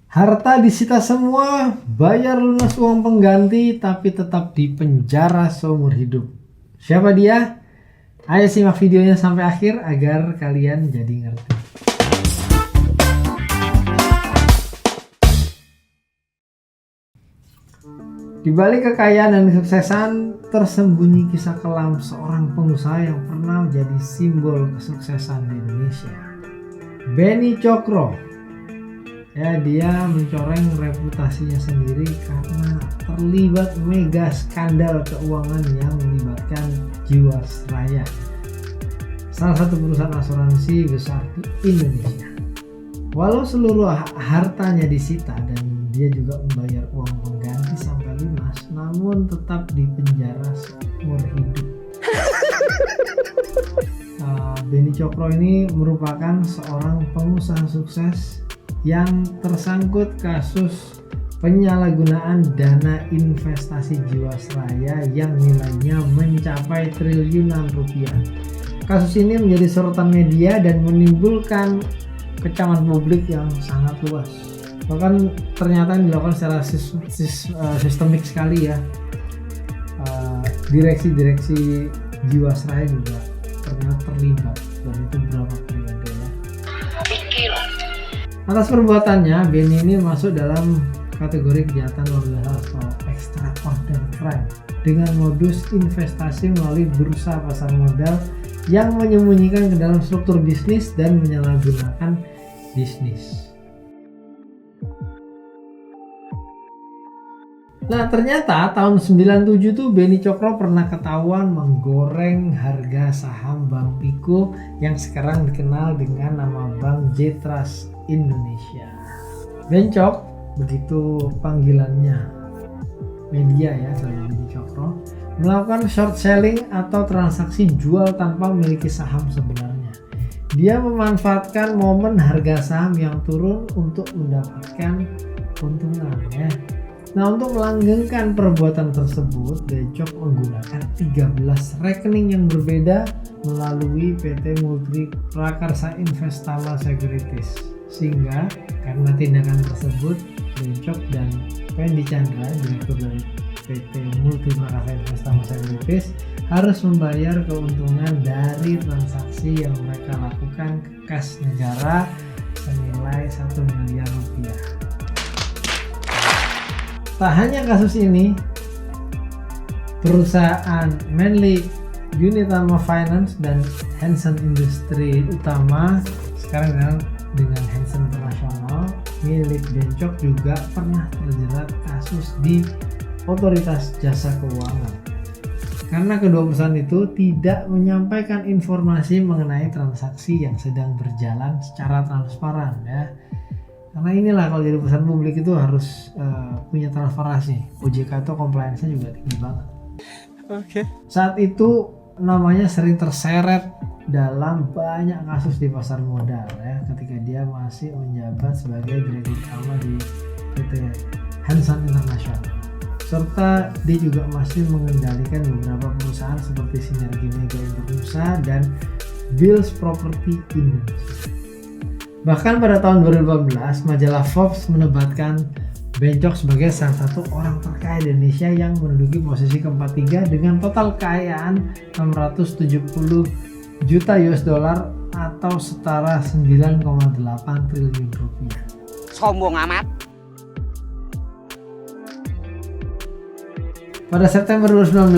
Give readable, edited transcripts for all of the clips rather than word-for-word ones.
Harta disita semua, bayar lunas uang pengganti, tapi tetap di penjara seumur hidup. Siapa dia? Ayo simak videonya sampai akhir agar kalian jadi ngerti. Di balik kekayaan dan kesuksesan tersembunyi kisah kelam seorang pengusaha yang pernah menjadi simbol kesuksesan di Indonesia. Beni Cokro. Dia mencoreng reputasinya sendiri karena terlibat mega skandal keuangan yang melibatkan Jiwasraya, salah satu perusahaan asuransi besar di Indonesia. Walau seluruh hartanya disita dan dia juga membayar uang pengganti sampai lunas, namun tetap di penjara seumur hidup. Beni Cokro ini merupakan seorang pengusaha sukses yang tersangkut kasus penyalahgunaan dana investasi Jiwasraya yang nilainya mencapai triliunan rupiah. Kasus ini menjadi sorotan media dan menimbulkan kecaman publik yang sangat luas. Bahkan ternyata dilakukan secara sistemik sekali ya. Direksi-direksi Jiwasraya juga ternyata terlibat, dan itu berapa triliun ya. Atas perbuatannya, Beni ini masuk dalam kategori kejahatan luar biasa atau extraordinary crime dengan modus investasi melalui bursa pasar modal yang menyembunyikan ke dalam struktur bisnis dan menyalahgunakan bisnis. Nah, ternyata tahun 97 tuh Beni Cokro pernah ketahuan menggoreng harga saham Bank Piko yang sekarang dikenal dengan nama Bank J-Trust Indonesia. Bencok, begitu panggilannya media ya dari Beni Cokro, melakukan short selling atau transaksi jual tanpa memiliki saham sebenarnya. Dia memanfaatkan momen harga saham yang turun untuk mendapatkan keuntungan ya. Nah, untuk melanggengkan perbuatan tersebut, Bencok menggunakan 13 rekening yang berbeda melalui PT Multi Prakarsa Investama Securities. Sehingga karena tindakan tersebut, Bencok dan Pendi Chandra, direktur dari PT Multi Prakarsa Investama Securities, harus membayar keuntungan dari transaksi yang mereka lakukan ke kas negara senilai 1 miliar rupiah. Tak hanya kasus ini, perusahaan Manley Unitama Finance dan Hansen Industri Utama, sekarang dengan Hansen International, milik Bencok juga pernah terjerat kasus di Otoritas Jasa Keuangan. Karena kedua perusahaan itu tidak menyampaikan informasi mengenai transaksi yang sedang berjalan secara transparan ya. Karena inilah kalau jadi perusahaan publik itu harus punya transparansi. OJK itu compliance-nya juga tinggi banget. Oke. Saat itu namanya sering terseret dalam banyak kasus di pasar modal ya, ketika dia masih menjabat sebagai direktur utama di PT Hansen International. Serta dia juga masih mengendalikan beberapa perusahaan seperti Sinergi Mega Indonesia dan Bills Property Indonesia. Bahkan pada tahun 2018, majalah Forbes menebatkan Bencok sebagai salah satu orang terkaya di Indonesia yang menduduki posisi ke-43 dengan total kekayaan 670 juta US dollar atau setara 9,8 triliun rupiah. Sombong amat. Pada September 2019,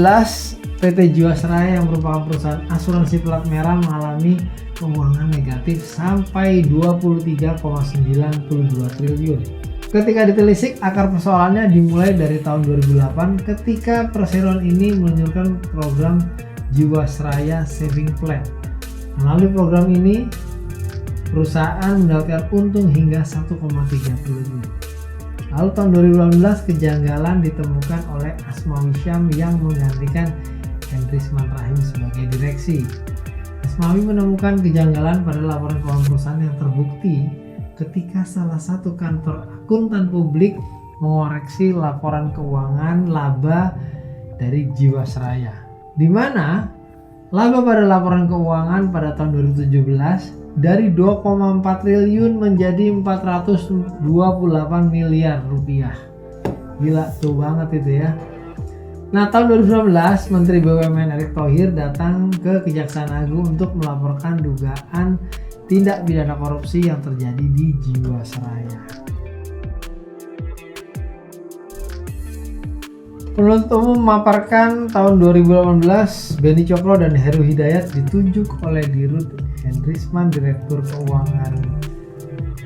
PT Jiwasraya yang merupakan perusahaan asuransi pelat merah mengalami keuangan negatif sampai 23,92 triliun. Ketika ditelisik, akar persoalannya dimulai dari tahun 2008 ketika perseroan ini meluncurkan program Jiwasraya Saving Plan. Melalui program ini, perusahaan mendapatkan untung hingga 1,3 triliun. Lalu tahun 2018 kejanggalan ditemukan oleh Asmawi Syam yang menggantikan Hendrisman Rahim sebagai direksi. Asmawi menemukan kejanggalan pada laporan keuangan perusahaan yang terbukti ketika salah satu kantor akuntan publik mengoreksi laporan keuangan laba dari Jiwasraya, di mana laba pada laporan keuangan pada tahun 2017 dari 2,4 triliun menjadi 428 miliar rupiah. Gila tuh banget itu ya. Nah, tahun 2019 Menteri BUMN Erick Thohir datang ke Kejaksaan Agung untuk melaporkan dugaan tindak pidana korupsi yang terjadi di Jiwasraya. Penuntut umum memaparkan tahun 2018 Beni Cokro dan Heru Hidayat ditunjuk oleh Dirut Hendrisman, Direktur Keuangan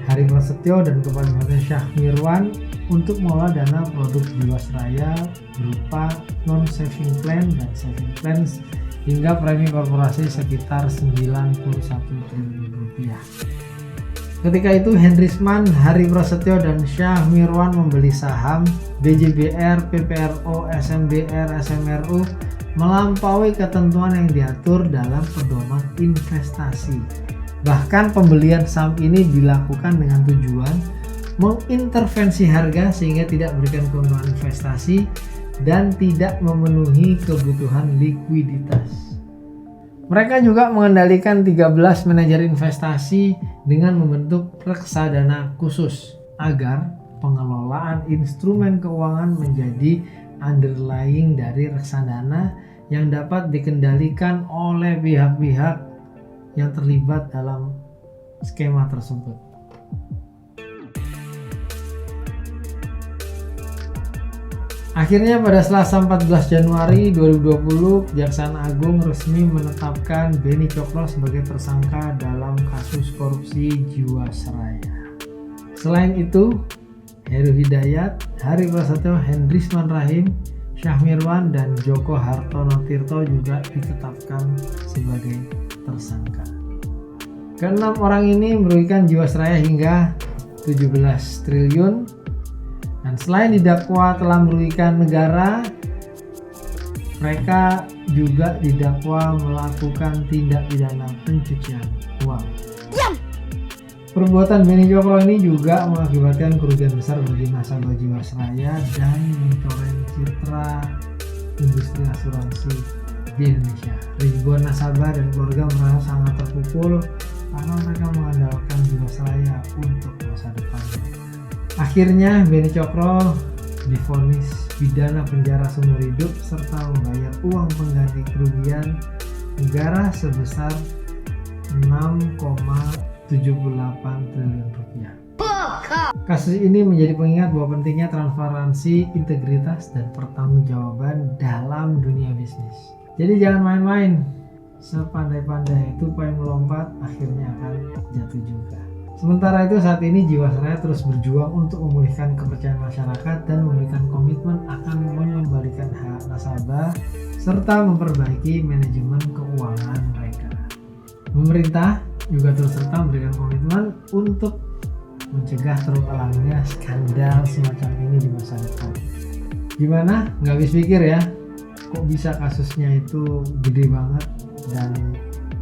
Hari Prasetyo dan Kepala Badan Syah Mirwan untuk mengelola dana produk Jiwasraya berupa non-saving plan dan saving plans hingga premi korporasi sekitar 91 triliun rupiah. Ketika itu Hendrisman, Hari Prasetyo dan Syah Mirwan membeli saham BJBR, PPRO, SMBR, SMRU melampaui ketentuan yang diatur dalam pedoman investasi. Bahkan pembelian saham ini dilakukan dengan tujuan mengintervensi harga sehingga tidak memberikan keuntungan investasi dan tidak memenuhi kebutuhan likuiditas. Mereka juga mengendalikan 13 manajer investasi dengan membentuk reksadana khusus agar pengelolaan instrumen keuangan menjadi underlying dari reksadana yang dapat dikendalikan oleh pihak-pihak yang terlibat dalam skema tersebut. Akhirnya pada Selasa 14 Januari 2020, Kejaksaan Agung resmi menetapkan Beni Cokro sebagai tersangka dalam kasus korupsi Jiwasraya. Selain itu, Heru Hidayat, Hari Prasetyo, Hendrisman Rahim, Syah Mirwan, dan Joko Hartono Tirto juga ditetapkan sebagai tersangka. Keenam orang ini merugikan Jiwasraya hingga 17 triliun. Dan selain didakwa telah merugikan negara, mereka juga didakwa melakukan tindak pidana pencucian uang. Perbuatan Beni Cokro ini juga mengakibatkan kerugian besar bagi nasabah Jiwasraya dan mencoreng citra industri asuransi di Indonesia. Ribuan nasabah dan keluarga merasa sangat terpukul karena mereka mengandalkan Jiwasraya untuk masa depannya. Akhirnya Beni Cokro divonis pidana penjara seumur hidup serta membayar uang pengganti kerugian negara sebesar 6,78 triliun rupiah. Kasus ini menjadi pengingat bahwa pentingnya transparansi, integritas, dan pertanggungjawaban dalam dunia bisnis. Jadi jangan main-main, sepandai-pandai tupai melompat akhirnya akan jatuh juga. Sementara itu saat ini Jiwasraya terus berjuang untuk memulihkan kepercayaan masyarakat dan memberikan komitmen akan mengembalikan hak nasabah serta memperbaiki manajemen keuangan mereka. Pemerintah juga terus serta memberikan komitmen untuk mencegah terulangnya skandal semacam ini di masa depan. Gimana? Nggak habis pikir ya, kok bisa kasusnya itu gede banget dan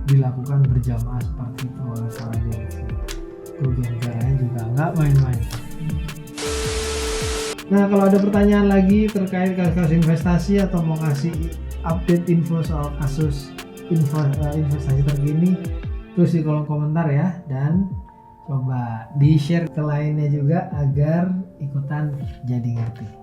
dilakukan berjamaah seperti itu oleh para direksi. Kerugian negaranya juga nggak main-main. Nah, kalau ada pertanyaan lagi terkait kasus investasi atau mau kasih update info soal kasus investasi terkini, tulis di kolom komentar ya, dan coba di share ke lainnya juga agar ikutan jadi ngerti.